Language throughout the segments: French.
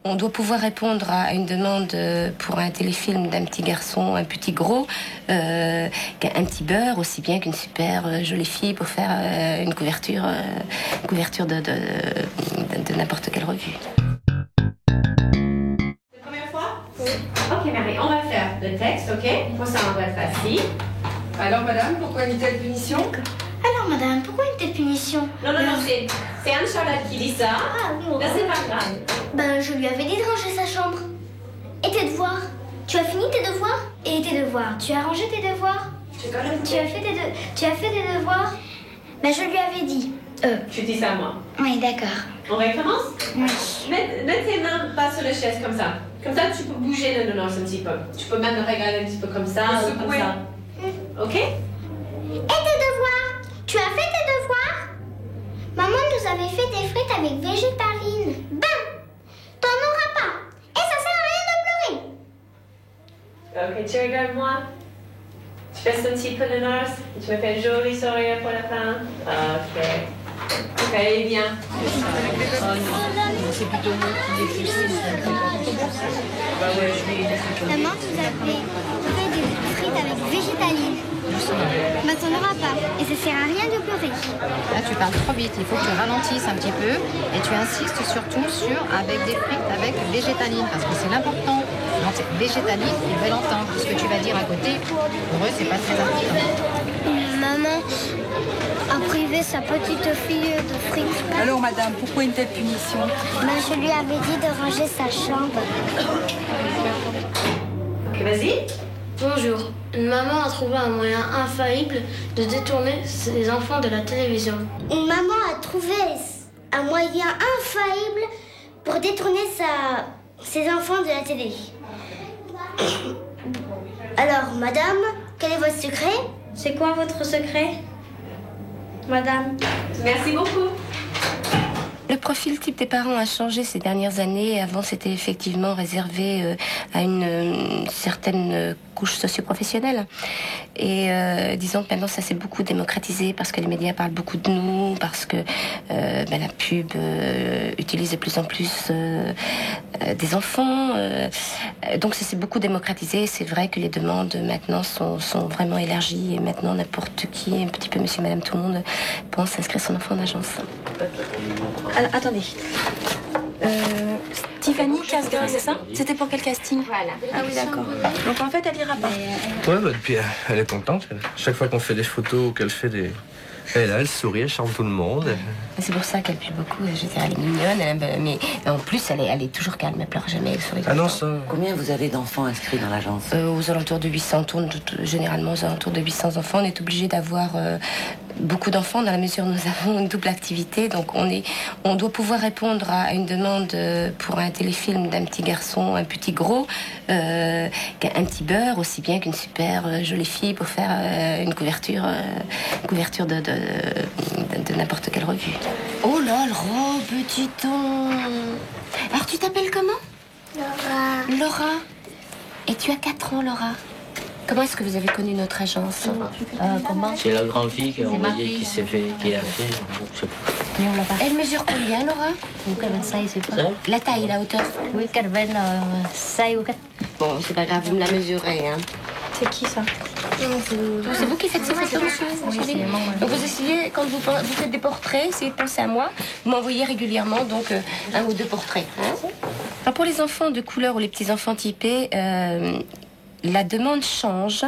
On doit pouvoir répondre à une demande pour un téléfilm d'un petit garçon, un petit gros, qu'un petit beurre, aussi bien qu'une super jolie fille pour faire une couverture de n'importe quelle revue. La première fois? Oui. Ok, Marie, on va faire le texte, ok? Pour ça, on va être facile. Alors, madame, pourquoi une telle punition? Alors, madame, pourquoi une telle punition? Non, c'est Anne-Charlotte qui dit ça. Ah, oui. Là, c'est pas grave. Ben, je lui avais dit de ranger sa chambre. Et tes devoirs? Tu as fini tes devoirs? Et tes devoirs? Tu as rangé tes devoirs? Tu as fait tes devoirs? Ben, je lui avais dit. Tu dis ça à moi. Oui, d'accord. On recommence? Oui. Mets tes mains pas sur la chaise comme ça. Comme ça, tu peux bouger le nounours un petit peu. Tu peux même le regarder un petit peu comme ça ou comme ça. Ok? Et tes devoirs? Tu as fait tes devoirs? Maman nous avait fait des frites avec végétarine. Ben, t'en auras pas. Et ça sert à rien de pleurer. Ok, tu regardes moi. Tu baisses un petit peu le nounours. Tu me fais un joli sourire pour la fin. Ok. Ok, bien. C'est plutôt moi qui l'ai poussé. Maman nous avait fait des frites avec végétaline. Ben, t'en auras pas. Et ça sert à rien de pleurer. Là, tu parles trop vite. Il faut que tu ralentisses un petit peu et tu insistes surtout sur avec des frites avec végétaline parce que c'est l'important. Donc, c'est végétaline, il veut l'entendre. Ce que tu vas dire à côté, pour eux, c'est pas très important. Maman a privé sa petite fille de frites. Alors, madame, pourquoi une telle punition? Ben, je lui avais dit de ranger sa chambre. Ok, vas-y. Bonjour. Une maman a trouvé un moyen infaillible de détourner ses enfants de la télévision. Une maman a trouvé un moyen infaillible pour détourner ses enfants de la télé. Alors, madame, quel est votre secret? C'est quoi votre secret, madame? Merci beaucoup. Le profil type des parents a changé ces dernières années. Avant, c'était effectivement réservé à une certaine couche socio-professionnelle. Et disons que maintenant, ça s'est beaucoup démocratisé parce que les médias parlent beaucoup de nous, parce que la pub utilise de plus en plus des enfants. Donc, ça s'est beaucoup démocratisé. C'est vrai que les demandes maintenant sont vraiment élargies. Et maintenant, n'importe qui, un petit peu monsieur, madame, tout le monde, pense inscrire son enfant en agence. Alors, attendez. Tiffany Casgrain, c'est ça? C'était pour quel casting? Voilà. Ah oui, d'accord. Donc en fait, elle ira pas. Ouais, bah, puis elle est contente. Chaque fois qu'on fait des photos ou qu'elle fait des... Elle sourit, elle chante tout le monde. C'est pour ça qu'elle pue beaucoup. Je veux dire, elle est mignonne, mais en plus, elle est toujours calme. Elle pleure jamais sur les Ah non, ça... Combien vous avez d'enfants inscrits dans l'agence? Aux alentours de 800, on tourne généralement aux alentours de 800 enfants. On est obligé d'avoir beaucoup d'enfants dans la mesure où nous avons une double activité. Donc on doit pouvoir répondre à une demande pour un téléfilm d'un petit garçon, un petit gros, qu'un petit beurre, aussi bien qu'une super jolie fille pour faire une couverture de n'importe quelle revue. Oh là, Laura, petit ton. Alors tu t'appelles comment? Laura. Laura. Et tu as 4 ans, Laura. Comment est-ce que vous avez connu notre agence? Comment? C'est la grande fille qui a envoyé, qui a fait. Elle mesure combien, Laura? La taille, la hauteur? Oui, Bon, c'est pas grave, vous me la mesurez, hein. C'est qui ça? C'est vous qui faites ces photos, monsieur? Donc vous essayez, quand vous faites des portraits, essayez de penser à moi. Vous m'envoyez régulièrement, donc 1 ou 2 portraits. Hein. Alors pour les enfants de couleur ou les petits enfants typés, la demande change.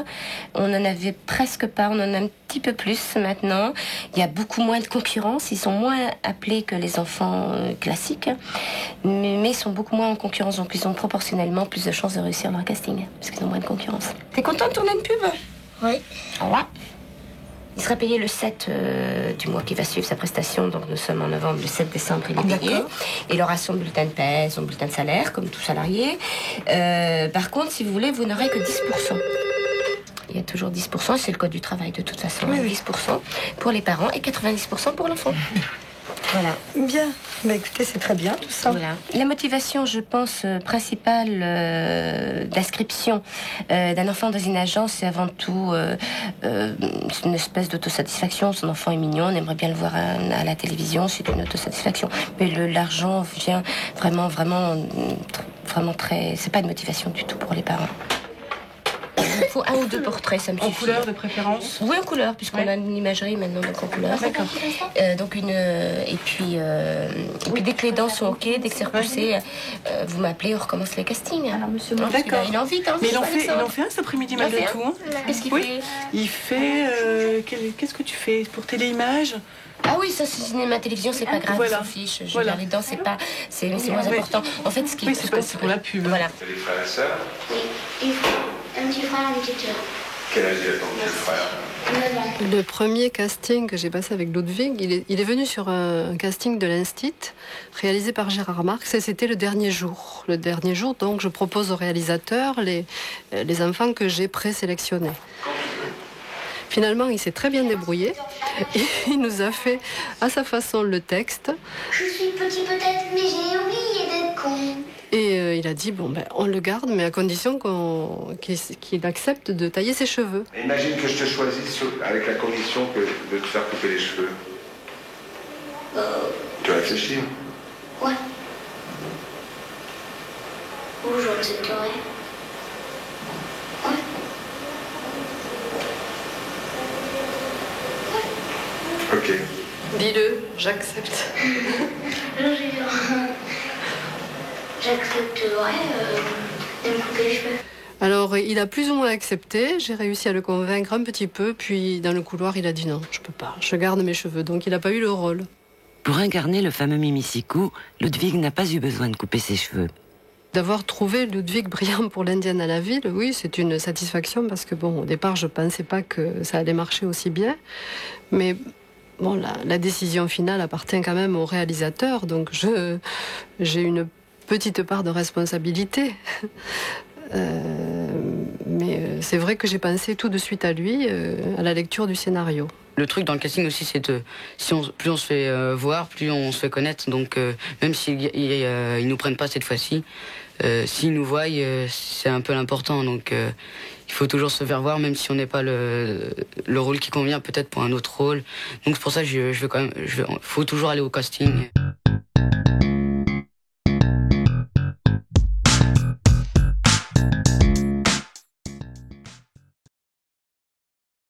On n'en avait presque pas, on en a un petit peu plus maintenant. Il y a beaucoup moins de concurrence. Ils sont moins appelés que les enfants classiques, mais ils sont beaucoup moins en concurrence. Donc ils ont proportionnellement plus de chances de réussir leur casting, parce qu'ils ont moins de concurrence. T'es content de tourner une pub? Oui. Ouais. Il sera payé le 7 du mois qui va suivre sa prestation. Donc nous sommes en novembre, le 7 décembre, il est payé. Il aura son bulletin de paie, son bulletin de salaire, comme tout salarié. Par contre, si vous voulez, vous n'aurez que 10%. Il y a toujours 10%, c'est le code du travail de toute façon. Oui. 10% pour les parents et 90% pour l'enfant. Voilà. Bien. Bah, écoutez, c'est très bien tout ça. Voilà. La motivation, je pense, principale d'inscription d'un enfant dans une agence, c'est avant tout c'est une espèce d'autosatisfaction. Son enfant est mignon, on aimerait bien le voir à la télévision, c'est une autosatisfaction. Mais l'argent vient vraiment très... C'est pas une motivation du tout pour les parents. Il faut 1 ou 2 portraits, ça me suffit. En couleur de préférence? Oui, en couleur, puisqu'on a une imagerie maintenant, donc en couleur. D'accord. Et puis dès que les dents sont OK, dès que c'est repoussé, vous m'appelez, on recommence les castings. Alors, monsieur D'accord. Il en vite, hein. Mais il en fait un cet après-midi malgré tout. Hein. Qu'est-ce qu'il fait? Il fait... Qu'est-ce que tu fais pour Téléimage? Ah oui, ça c'est cinéma, télévision, c'est pas grave, voilà. on s'en fiche. Je veux dire, les dents, c'est moins important. En fait, ce qui c'est pour la pub. Voilà. T'as des frères et sœurs? Oui, un petit frère, une petite sœur. Quel âge a ton petit frère? 9 ans. Le premier casting que j'ai passé avec Ludwig, il est venu sur un casting de l'Instit, réalisé par Gérard Marx, et c'était le dernier jour. Le dernier jour, donc, je propose aux réalisateurs les enfants que j'ai présélectionnés. Finalement, il s'est très bien débrouillé. Il nous a fait à sa façon le texte. Je suis petit peut-être, mais j'ai oublié d'être con. Et il a dit, bon, on le garde, mais à condition qu'il accepte de tailler ses cheveux. Imagine que je te choisisse avec la condition de te faire couper les cheveux. Tu réfléchis? Ouais. Ou j'accepterai. Ouais. Ok. Dis-le, j'accepte. J'accepterai de me couper les cheveux. Alors, il a plus ou moins accepté. J'ai réussi à le convaincre un petit peu. Puis, dans le couloir, il a dit non, je peux pas. Je garde mes cheveux. Donc, il n'a pas eu le rôle. Pour incarner le fameux Mimicikou, Ludwig n'a pas eu besoin de couper ses cheveux. D'avoir trouvé Ludwig brillant pour l'Indienne à la ville, oui, c'est une satisfaction parce que, bon, au départ, je pensais pas que ça allait marcher aussi bien. Mais... bon, la décision finale appartient quand même au réalisateur, donc j'ai une petite part de responsabilité. Mais c'est vrai que j'ai pensé tout de suite à lui, à la lecture du scénario. Le truc dans le casting aussi, c'est que plus on se fait voir, plus on se fait connaître. Donc même s'ils nous prennent pas cette fois-ci, s'ils nous voient, c'est un peu l'important. Donc il faut toujours se faire voir, même si on n'est pas le rôle qui convient peut-être pour un autre rôle. Donc c'est pour ça que faut toujours aller au casting.